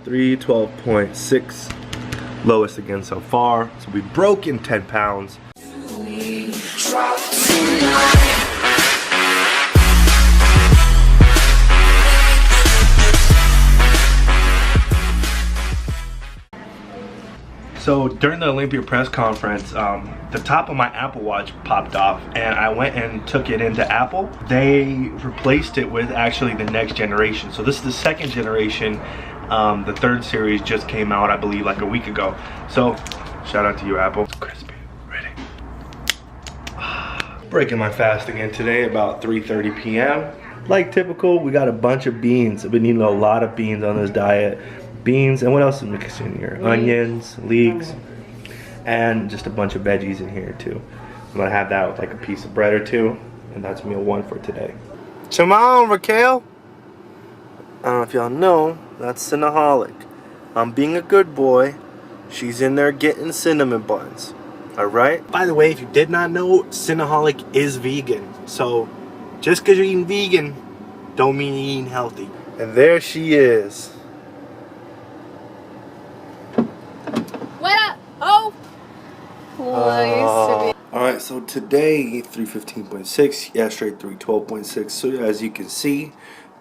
312.6, lowest again so far. So we broke in 10 pounds. So during the Olympia press conference, the top of my Apple Watch popped off, and I went and took it into Apple. They replaced it with actually the next generation. So this is the second generation. The third series just came out, I believe, like a week ago. So shout out to you, Apple. Crispy, ready. Breaking my fast again today, about 3:30 p.m. Like typical, we got a bunch of beans. I've been eating a lot of beans on this diet. Beans, and what else is mixed in here? Onions, leeks, and just a bunch of veggies in here too. I'm gonna have that with like a piece of bread or two, and that's meal one for today. Come on, Raquel. I don't know if y'all know, that's Cinnaholic. I'm being a good boy. She's in there getting cinnamon buns. Alright? By the way, if you did not know, Cinnaholic is vegan. So, just because you're eating vegan, don't mean you're eating healthy. And there she is. Alright, so today 315.6, yesterday 312.6. So as you can see,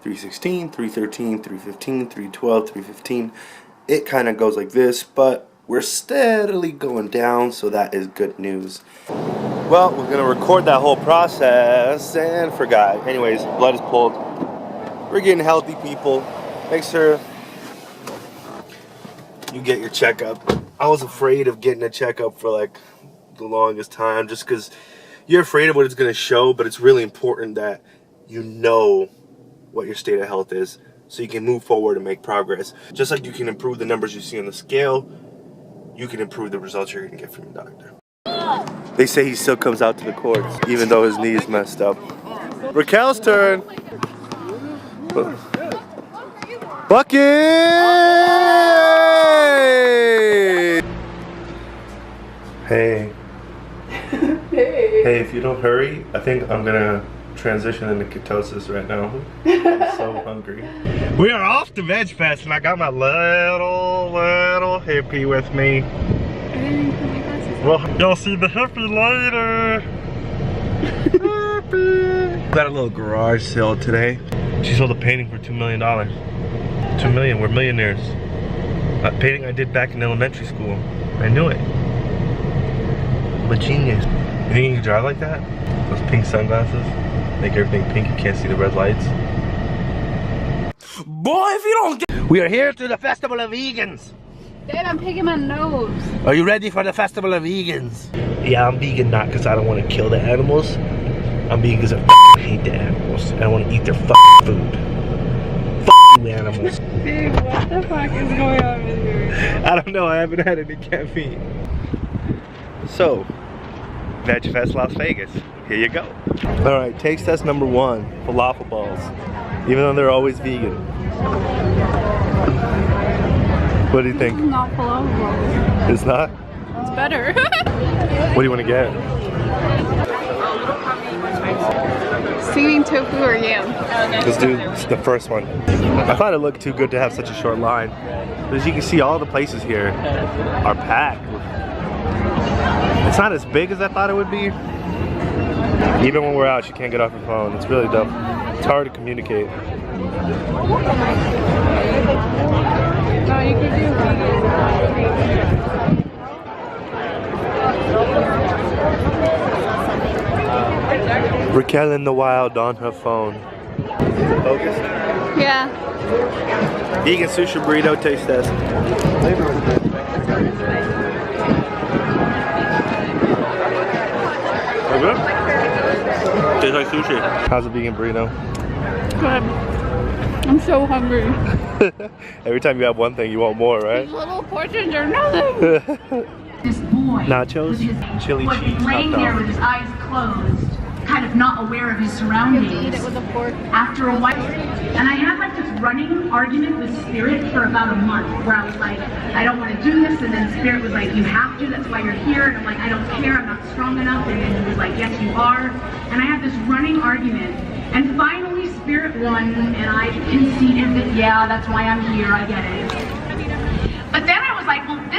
316, 313, 315, 312, 315. It kind of goes like this, but we're steadily going down, so that is good news. Well, we're gonna record that whole process and forgot. Anyways, blood is pulled. We're getting healthy, people. Make sure you get your checkup. I was afraid of getting a checkup for like the longest time, just because you're afraid of what it's going to show, but it's really important that you know what your state of health is so you can move forward and make progress. Just like you can improve the numbers you see on the scale, you can improve the results you're going to get from your doctor. They say he still comes out to the courts even though his knee is messed up. Raquel's turn. Bucket! Hey. Hey, if you don't hurry, I think I'm gonna transition into ketosis right now. I'm so hungry. We are off to Veg Fest, and I got my little hippie with me. Well, y'all see the hippie later. Hippie. Got a little garage sale today. She sold a painting for $2 million. $2 million, we're millionaires. A painting I did back in elementary school. I knew it. I'm a genius. You think you can drive like that? Those pink sunglasses make everything pink. You can't see the red lights. Boy, if you don't get... We are here to the Festival of Vegans. Dad, I'm picking my nose. Are you ready for the Festival of Vegans? Yeah, I'm vegan not because I don't want to kill the animals. I'm vegan because I hate the animals. I want to eat their food. You animals. Dude, what the fuck is going on with you? I don't know, I haven't had any caffeine. So, Veg Fest Las Vegas. Here you go. Alright, taste test number 1, falafel balls. Even though they're always vegan. What do you think? It's not falafel balls. It's not? It's better. What do you want to get? Seaweed tofu or yam? Let's do the first one. I thought it looked too good to have such a short line. But as you can see, all the places here are packed. It's not as big as I thought it would be. Even when we're out, you can't get off your phone. It's really dumb. It's hard to communicate. No, you could do Raquel in the wild on her phone. Focused? Yeah. Vegan sushi burrito taste test. Good? Tastes like sushi. How's a vegan burrito? Good. I'm so hungry. Every time you have one thing, you want more, right? These little portions are nothing. This boy, Nachos, chili cheese, hot laying there dog. with his eyes closed, kind of not aware of his surroundings. You eat it with a fork. After a while, and I had like this running argument with Spirit for about a month, where I was like, I don't want to do this, and then Spirit was like, you have to, that's why you're here, and I'm like, I don't care, I'm not strong enough, and then he was like, yes you are, and I had this running argument, and finally Spirit won, and I conceded that, yeah, that's why I'm here, I get it.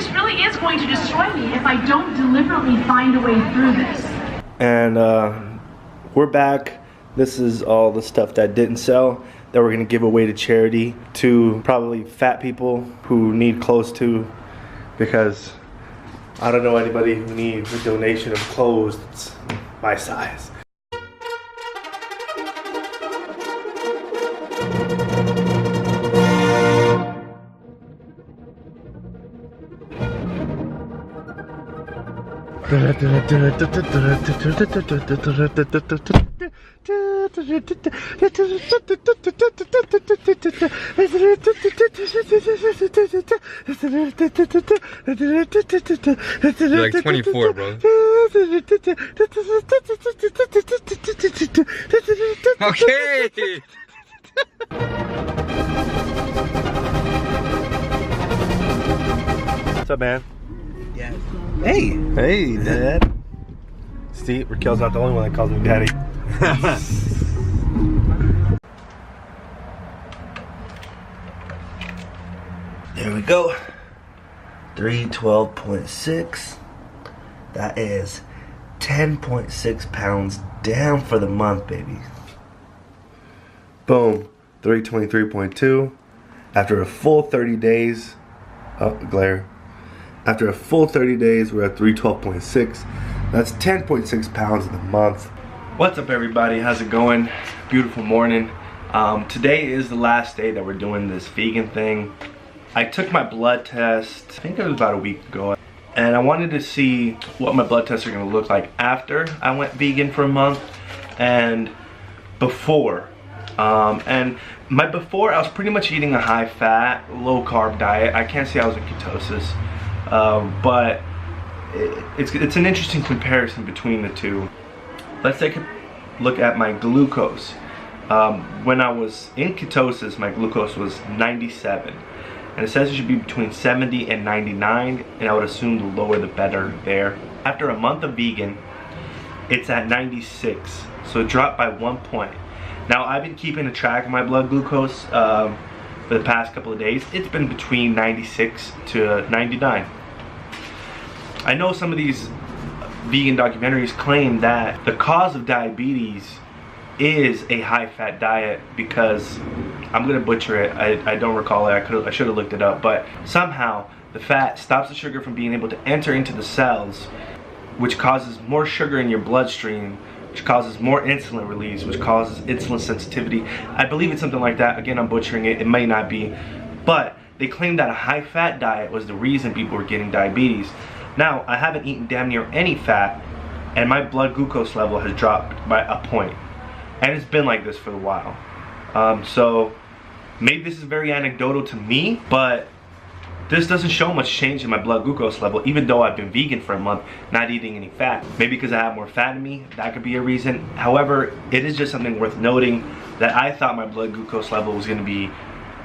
this really is going to destroy me if I don't deliberately find a way through this. And we're back. This is all the stuff that didn't sell that we're gonna give away to charity to probably fat people who need clothes too, because I don't know anybody who needs a donation of clothes that's my size. You're like 24, bro. Okay. What's up, man? Yeah. Hey. Hey, Dad. See, Raquel's not the only one that calls me Daddy. There we go. 312.6. That is 10.6 pounds down for the month, baby. Boom. 323.2. After a full 30 days. Oh, glare. After a full 30 days, we're at 312.6. That's 10.6 pounds in the month. What's up, everybody? How's it going? Beautiful morning. Today is the last day that we're doing this vegan thing. I took my blood test, I think it was about a week ago, and I wanted to see what my blood tests are going to look like after I went vegan for a month and before. And my before, I was pretty much eating a high-fat, low-carb diet. I can't say I was in ketosis, but it's an interesting comparison between the two. Let's take a look at my glucose. When I was in ketosis, my glucose was 97. And it says it should be between 70 and 99, and I would assume the lower the better there. After a month of vegan, it's at 96, so it dropped by 1 point. Now, I've been keeping a track of my blood glucose for the past couple of days. It's been between 96 to 99. I know some of these vegan documentaries claim that the cause of diabetes is a high-fat diet, because I'm gonna butcher it. I don't recall it. I should have looked it up, but somehow the fat stops the sugar from being able to enter into the cells, which causes more sugar in your bloodstream, which causes more insulin release, which causes insulin sensitivity. I believe it's something like that. Again, I'm butchering it. It may not be, but they claim that a high-fat diet was the reason people were getting diabetes. Now, I haven't eaten damn near any fat, and my blood glucose level has dropped by a point. And it's been like this for a while. So maybe this is very anecdotal to me, but this doesn't show much change in my blood glucose level, even though I've been vegan for a month, not eating any fat. Maybe because I have more fat in me, that could be a reason. However, it is just something worth noting that I thought my blood glucose level was gonna be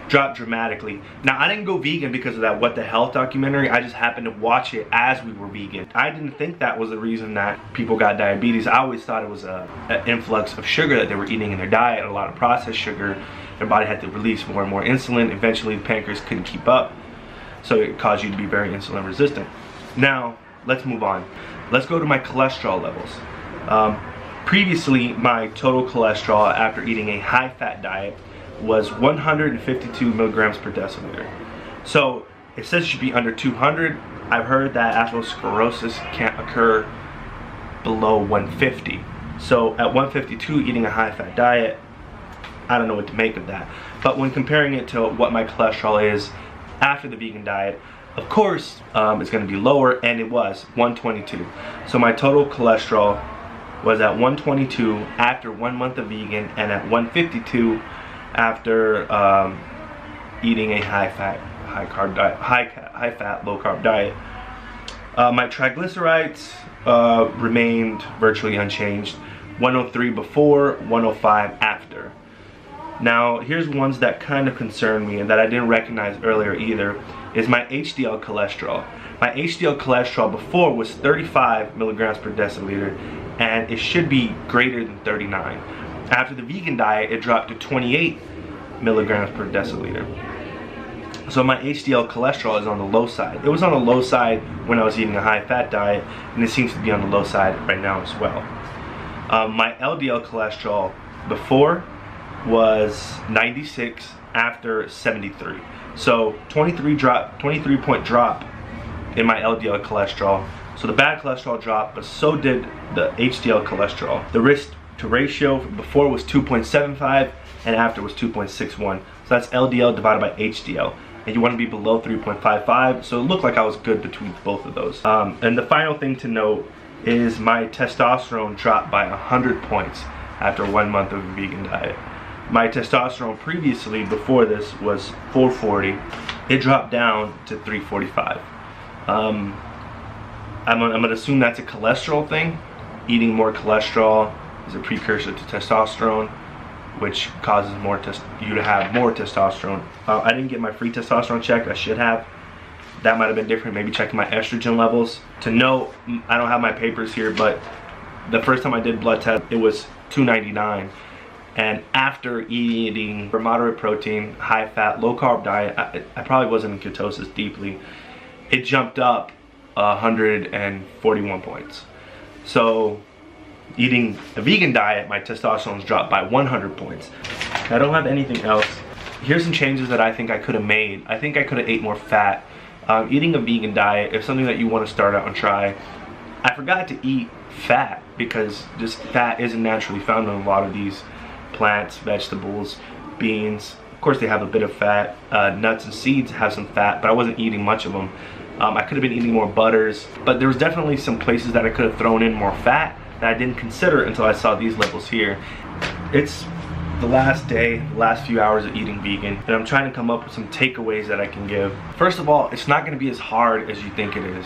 dropped dramatically. Now, I didn't go vegan because of that What the Health documentary. I just happened to watch it as we were vegan. I didn't think that was the reason that people got diabetes. I always thought it was an influx of sugar that they were eating in their diet, a lot of processed sugar. Their body had to release more and more insulin. Eventually, the pancreas couldn't keep up, so it caused you to be very insulin resistant. Now, let's move on. Let's go to my cholesterol levels. Previously, my total cholesterol after eating a high-fat diet was 152 milligrams per deciliter. So it says it should be under 200. I've heard that atherosclerosis can't occur below 150. So at 152, eating a high-fat diet, I don't know what to make of that. But when comparing it to what my cholesterol is after the vegan diet, of course, it's going to be lower, and it was 122. So my total cholesterol was at 122 after 1 month of vegan, and at 152 after eating a high-fat, low-carb diet. My triglycerides remained virtually unchanged. 103 before, 105 after. Now, here's ones that kind of concern me and that I didn't recognize earlier either, is my HDL cholesterol. My HDL cholesterol before was 35 milligrams per deciliter, and it should be greater than 39. After the vegan diet, it dropped to 28 milligrams per deciliter. So my HDL cholesterol is on the low side. It was on the low side when I was eating a high-fat diet, and it seems to be on the low side right now as well. My LDL cholesterol before was 96, after 73. So 23-point drop in my LDL cholesterol. So the bad cholesterol dropped, but so did the HDL cholesterol. The risk to ratio before was 2.75 and after was 2.61. So that's LDL divided by HDL. And you want to be below 3.55, so it looked like I was good between both of those. And the final thing to note is my testosterone dropped by 100 points after 1 month of a vegan diet. My testosterone previously, before this, was 440. It dropped down to 345. I'm gonna assume that's a cholesterol thing. Eating more cholesterol is a precursor to testosterone, which causes you to have more testosterone. I didn't get my free testosterone checked. I should have. That might have been different. Maybe checking my estrogen levels. To know, I don't have my papers here, but the first time I did blood test, it was 299. And after eating a moderate protein, high fat, low carb diet, I probably wasn't in ketosis deeply. It jumped up 141 points. So eating a vegan diet, my testosterone's dropped by 100 points. I don't have anything else. Here's some changes that I think I could have made. I think I could have ate more fat. Eating a vegan diet is something that you want to start out and try. I forgot to eat fat because just fat isn't naturally found in a lot of these plants, vegetables, beans. Of course they have a bit of fat. Nuts and seeds have some fat, but I wasn't eating much of them. I could have been eating more butters, but there was definitely some places that I could have thrown in more fat that I didn't consider until I saw these levels here. It's the last day, the last few hours of eating vegan, and I'm trying to come up with some takeaways that I can give. First of all, it's not going to be as hard as you think it is.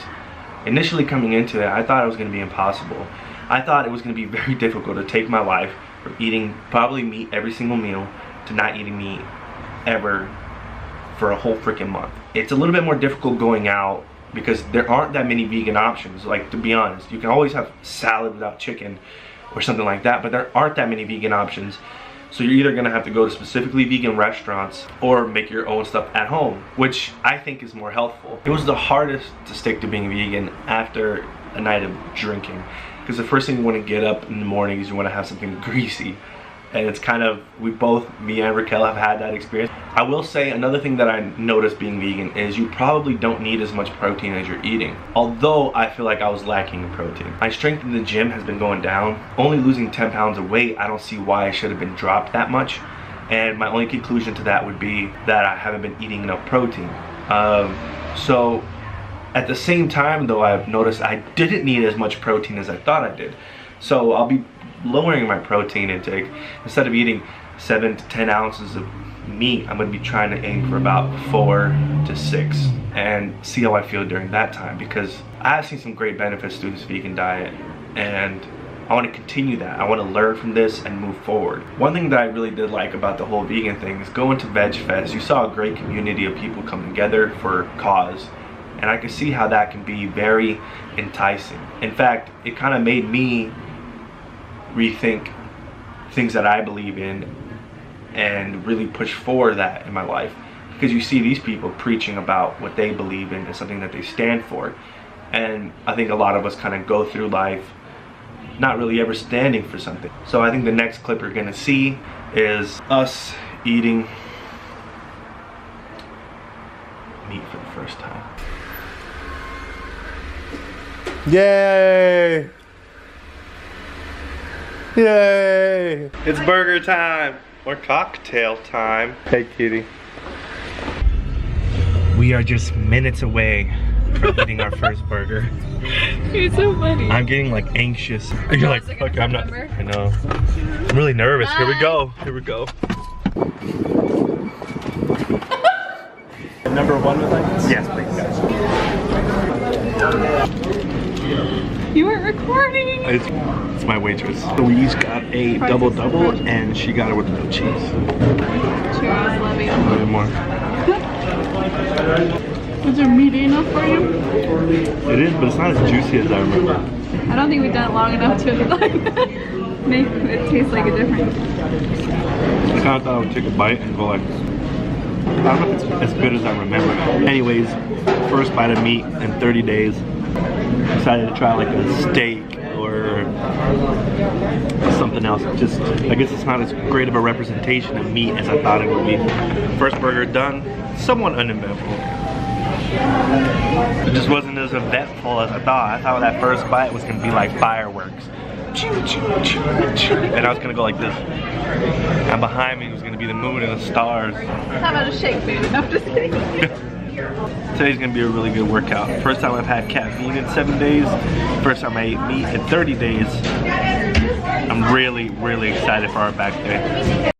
Initially coming into it, I thought it was going to be impossible. I thought it was going to be very difficult to take my life from eating probably meat every single meal to not eating meat ever for a whole freaking month. It's a little bit more difficult going out because there aren't that many vegan options. Like, to be honest, you can always have salad without chicken or something like that, but there aren't that many vegan options. So you're either gonna have to go to specifically vegan restaurants or make your own stuff at home, which I think is more healthful. It was the hardest to stick to being vegan after a night of drinking, because the first thing you want to get up in the morning is you want to have something greasy. And it's kind of, me and Raquel have had that experience. I will say another thing that I noticed being vegan is you probably don't need as much protein as you're eating. Although I feel like I was lacking in protein. My strength in the gym has been going down. Only losing 10 pounds of weight, I don't see why I should have been dropped that much. And my only conclusion to that would be that I haven't been eating enough protein. So at the same time though, I've noticed I didn't need as much protein as I thought I did. So I'll be lowering my protein intake. Instead of eating 7 to 10 ounces of meat, I'm going to be trying to aim for about 4 to 6 and see how I feel during that time, because I have seen some great benefits to this vegan diet and I want to continue that. I want to learn from this and move forward. One thing that I really did like about the whole vegan thing is going to Veg Fest. You saw a great community of people come together for a cause, and I could see how that can be very enticing. In fact, it kind of made me rethink things that I believe in and really push for that in my life, because you see these people preaching about what they believe in and something that they stand for, and I think a lot of us kind of go through life not really ever standing for something. So I think the next clip you're gonna see is us eating meat for the first time. Yay! Yay! It's burger time, or cocktail time. Hey kitty. We are just minutes away from eating our first burger. You're so funny. I'm getting like anxious. You're like, okay, I'm not. I know. I'm really nervous. Here we go. Here we go. Number 1 with us? Yes, please, guys. You weren't recording. It's my waitress. So we each got a double-double, and she got it with no cheese. Cheers, love you. A little more. Is there meat enough for you? It is, but it's not as juicy as I remember. I don't think we've done it long enough to like make it taste like a different. I kind of thought I would take a bite and go like, I don't know if it's as good as I remember. Anyways, first bite of meat in 30 days. Decided to try like a steak or something else. Just, I guess it's not as great of a representation of meat as I thought it would be. First burger done, somewhat uneventful. It just wasn't as eventful as I thought. I thought that first bite was gonna be like fireworks. And I was gonna go like this. And behind me was gonna be the moon and the stars. How about a shake, baby? No, I'm just kidding. Today's gonna be a really good workout. First time I've had caffeine in 7 days. First time I ate meat in 30 days. I'm really, really excited for our back day.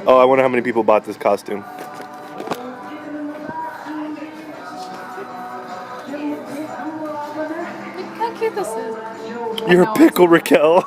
Oh, I wonder how many people bought this costume. Look how cute this is. You're a pickle, Raquel.